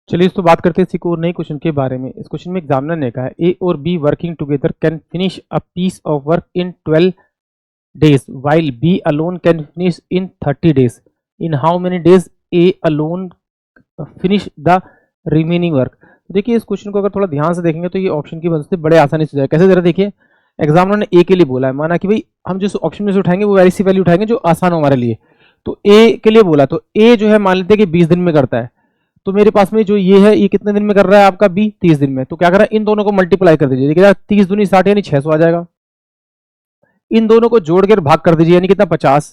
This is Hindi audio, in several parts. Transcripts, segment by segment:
चलिए इस तो बात करते हैं इसी को और नए क्वेश्चन के बारे में। इस क्वेश्चन में एग्जामिनर ने कहा है ए और B working together can finish a piece of work in 12 days while B alone can finish in 30 days. In how many days A alone finish the remaining work? तो देखिए इस क्वेश्चन को अगर थोड़ा ध्यान से देखेंगे तो ये ऑप्शन की मदद से बड़े आसानी से जाए। कैसे जरा देखिए, एग्जामिनर ने ए के लिए बोला है, माना कि भाई हम जिस ऑप्शन में से उठाएंगे वो ऐसी वैल्यू उठाएंगे जो आसान हो हमारे लिए। तो ए के लिए बोला तो ए जो है मान लेते हैं कि 20 दिन में करता है, तो मेरे पास में जो ये है ये कितने दिन में कर रहा है आपका बी 30 दिन में। तो क्या करा, इन दोनों को मल्टीप्लाई कर दीजिए, देखिए 30 दूनी 60 यानी 600 आ जाएगा। इन दोनों को जोड़कर भाग कर दीजिए यानी कितना 50,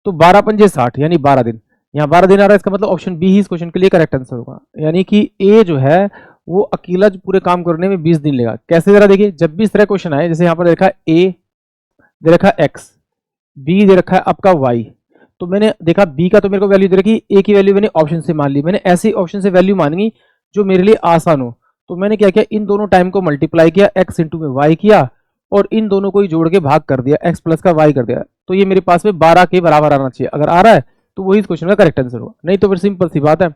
तो 12 पंजे 60 यानी 12 दिन। यहाँ 12 दिन आ रहा है, इसका मतलब ऑप्शन बी ही इस क्वेश्चन के लिए करेक्ट आंसर होगा। यानी कि ए जो है वो अकेला जो पूरे काम करने में 20 दिन लेगा। कैसे जरा देखिए, जब भी इस तरह क्वेश्चन आए, जैसे यहाँ पर देखा ए दे रखा है एक्स, बी दे रखा है आपका वाई, तो मैंने देखा बी का तो मेरे को वैल्यू दे रखी, ए की वैल्यू मैंने ऑप्शन से मान ली। मैंने ऐसे ऑप्शन से वैल्यू मानी जो मेरे लिए आसान हो। तो मैंने क्या किया, इन दोनों टाइम को मल्टीप्लाई किया, एक्स इंटू में वाई किया और इन दोनों को ही जोड़ के भाग कर दिया, एक्स प्लस का वाई कर दिया। तो ये मेरे पास में 12 के बराबर आना चाहिए। अगर आ रहा है तो वही इस क्वेश्चन का करेक्ट आंसर होगा, नहीं तो फिर सिंपल सी बात है।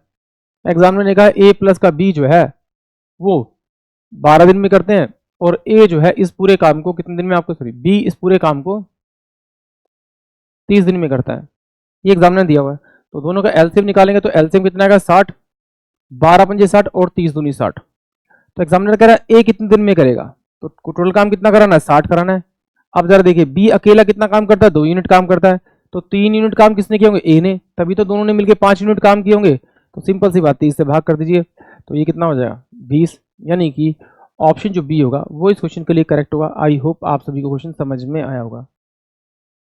एग्जामिनर ने कहा ए प्लस का बी जो है वो 12 दिन में करते हैं और ए जो है इस पूरे काम को कितने दिन में, आपको सॉरी बी इस पूरे काम को 30 दिन में करता है, ये एग्जामिनर ने दिया हुआ है। तो दोनों का एलसीएम निकालेंगे तो एलसीएम कितना आएगा 60, 12 पंजे 60 और 30 दूनी 60। तो एग्जामिनर कह रहा है ए कितने दिन में करेगा, तो टोटल काम कितना कराना है 60 कराना है। अब जरा देखिए बी अकेला कितना काम करता है, 2 यूनिट काम करता है, तो 3 यूनिट काम किसने किए होंगे, ए ने, तभी तो दोनों ने मिलकर 5 यूनिट काम किए होंगे। तो सिंपल सी बात 30 से भाग कर दीजिए, तो ये कितना हो जाएगा 20। यानी कि ऑप्शन जो बी होगा वो इस क्वेश्चन के लिए करेक्ट होगा। आई होप आप सभी को क्वेश्चन समझ में आया होगा।